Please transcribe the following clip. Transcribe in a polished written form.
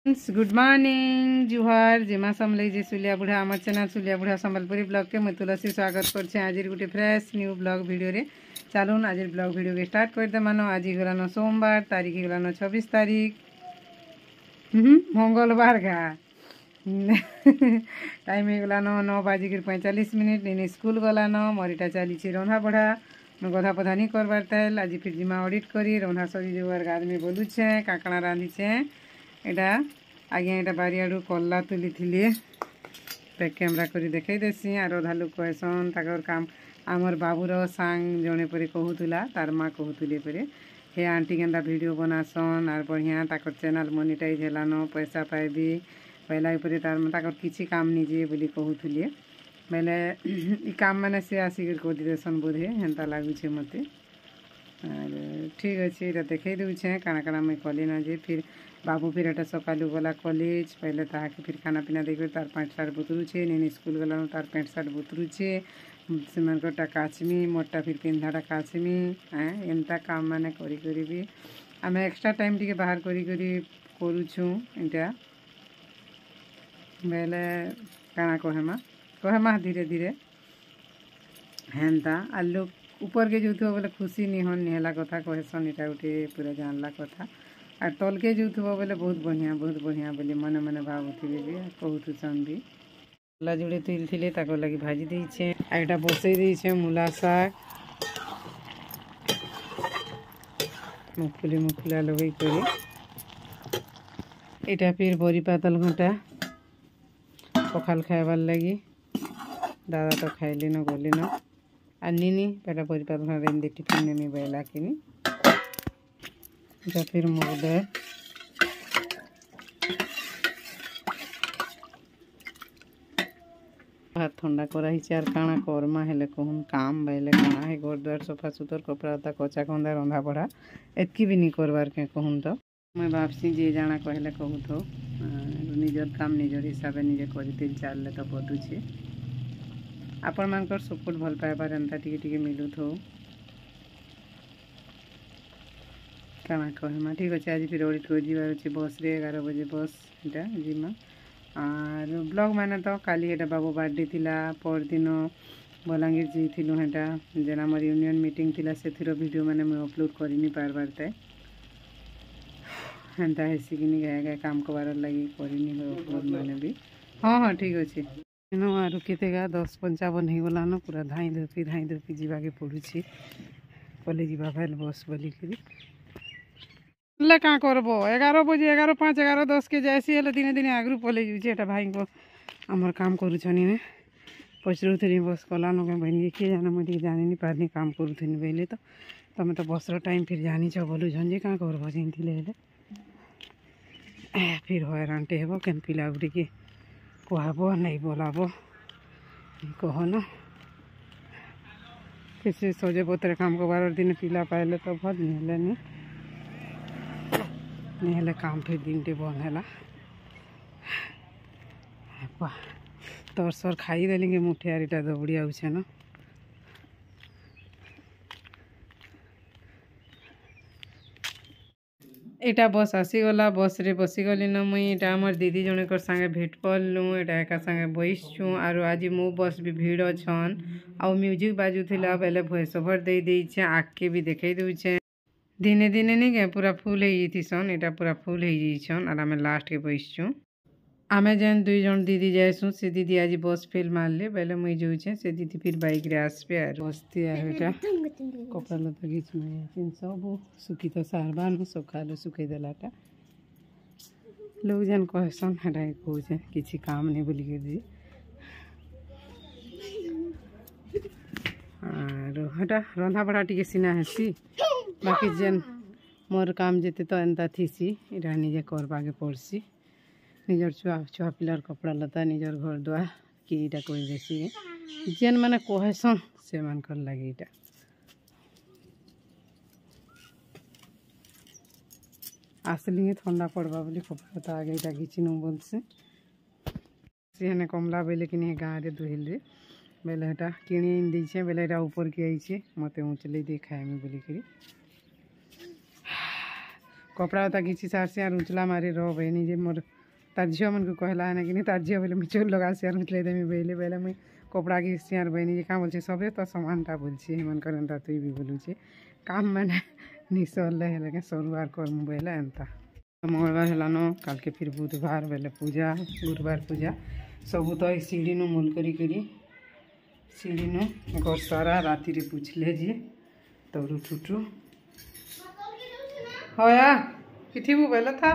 good morning जुहार जिमा समले जे सुलिया बुढ़ा आम चैनल सुलिया बुढ़ा संबलपुरी ब्लॉग के मैं तुलसी स्वागत करछे आज गोटे फ्रेश न्यू ब्लॉग वीडियो रे चलून आज ब्लॉग वीडियो के स्टार्ट कर दे मानो आज गलानो सोमवार तारीख गलानो 26 तारीख मंगलवार का टाइम गलानो 9:45 इन स्कूल गलानो मरीटा चली रंधा बढ़ा मैं गधा पधा नहीं करबार ताल आज फिर जिमा ऑडिट करी रंधा सरी जोर गाद में बोलुछे काकड़ा रांधीछे एटा आगे एटा बारियाडू कल्ला तुली थिली बैक कैमरा करी देखाई देसी आर अधा लोक कहसन ताकर काम आमर बाबूर सांग जड़े पर कहूला तार माँ कहूले पर हे आंटी केन्दा वीडियो बनासन आर बढ़िया ताकर चैनल मोनिटाइज हेलान पैसा पाइबी पहला पर तार किसी काम निजे बोली कहूले बेले इ काम मैंने से आसिक करदेसन बोधे हेन्ता लगुचे मत ठीक अच्छे ये देखई दूचे काना काना मैं कली ना जे फिर बाबू फिर एटा सकालू गला कॉलेज पहले ताके फिर खाना पीना देकर तार पैंट सार्ट बुतरुचे नीन स्कूल गला तार पैंट सार्ट बुतरुचे से काचमी मोटा फिर पिंधाटा काचमी एंता काम माने करी करी भी आम एक्स्ट्रा टाइम टी बाहर करी करी करुछू इटा बेले काना कहमा धीरे धीरे हेन्ता आ लोग ऊपर के जो बोले खुशी नहीं हन निहला कथा कहसन इटा गोटे पूरा जानला कथा और तल के जो बोले बहुत बढ़िया बोली मने मने भावुथे भी कहून भी मुला जोड़े तुल थे लगे भाजी देछे एटा बसई देछे मूला शाग मुखफुली लगे कर एटा फिर बरी पातल घंटा पखाल खाइबार लगी दादा तो खाइली न गली न আর নিনি পেটা পরিপাত রেন্দে টিফিন নেমি বেলা কিনি এটা ফির মুগ দে ভাত ঠান্ডা করা হয়েছে আর কাଣା কর্মা হেলে কখন কাম বেলে কাଣା হে ঘর দুয়ার সফা সুতর কপড়া তা কচা খন্দা রন্ধা পড়া এতকি भी नहीं करवार के कहूँ तो मैं भावसी जे जाना कहले कहूँ तो निजर काम निजर हिसाब से निजे कर चलले तो बदुचे आपण मानकर सपोर्ट भल पाइबार एंता टिके मिलू थो काना कहमा ठीक अच्छे आज फिर ऑडिट कर जीवार अच्छे बस रे 11 बजे बस इटा जिमा और ब्लॉग मैंने तो काली एटा बाबू बर्थडे थिला पर दिन बलांगीर जाइलु हेटा जेना मोर यूनियन मीटिंग थिला से वीडियो मैंने मैं अपलोड करी नहीं पारबार ताई हेन्ता हेसी किनी गाय काम करवार लगी करी अपलोड मैंने भी हाँ ठीक अच्छे आर केतेगा 10:55 हो गलान पूरा धाई धोपी जावाके पड़ुछि कॉलेज जावा बस बोलिकी क्या करब 11 बजे 11:05 11:10 के जैसी है दिने दिने आगु पलि जाऊे भाई को आमर काम करुनी पचरुथी बस कलान के बहन किए जाना मुझे जानी नहीं पारनी काम करुनी बोले तो तुम तो बस टाइम फिर जानीच बोलुन जे क्या करब जमी फिर हैरानटे हे के पिला गुड़ी कहब नहीं बोलाब कहन किसी सजे पत्र काम करवार दिन पिला पाइले तो भल नहीं काम फिर दिन टे बंद है तोर सर खाई देली मुठे आर इटा दौड़ी आउे न एटा बस आसीगला बस रे बसीगली न मुई एटा हमर दीदी जणकर संगे भेट पलु एटा एका संगे बइसछु आरो आज मो बस भी भीड़ छन आ म्यूजिक बाजुथिला बेले वॉइस ओवर दे देइछे आके भी देखै दउछे दिने दिने नहीं के पूरा फुल हो जाइसन एटा पूरा फुल हो जाइछन और आमे लास्ट के बइसछु आमे जेन 2 जन दीदी जाइसु से दीदी आज बस फेल मारले बेले मुई जाउछे से दीदी फिर बाइक रे आसबे आर बस्ती आर एटा कपड़ा लता घिच में सब सुखी तो सारबान सकाल सुखई देलाटा लोग जेन कहसन हेटा कहूचे किसी काम नहीं बोली दी और हेटा रंधा बड़ा टी सीना हेसी बाकी जेन मोर काम जेते तो एंता थीसी इटा निजे करवाके पड़सी निजर छुआ पिलार कपड़ा लता निजर घर दुआर कि इटा कर देसी जेन मैंने कहसन से मानकर लगे इटा आसली ठंडा पड़वा बोली कपड़ा तो आगे इटा घिची नु बोलसे सीने कमला बेले कि गाँव रे दुहिल बेले हेटा किणी दीछे बेले एटा ऊपर के आईछे मते उचले दे खाएमी बोलिकी कपड़ा उता घिची सारसी आर उचला मारी रह बहनी जे मोर तार झील मन को कहला है ना कि तार झील बोले मुझे लगा से उचले देमी बेले बेले मुई कपड़ा घिची आर बहनी जे क्या बोलছে सबे तो समानटा बोलছি हेमन करन ता तुई भी बोलुचे काम मैंने निसले है लेकिन सरुआर करमु बेले एंता मंगलवार हेलानो काल के फिर बुधवार बेले पूजा गुरुवार पूजा सबू तो सीढ़ी नु मूल करी सीढ़ी नु घर सारा राति रे पूछले जी तब उठू हया किथी बेले था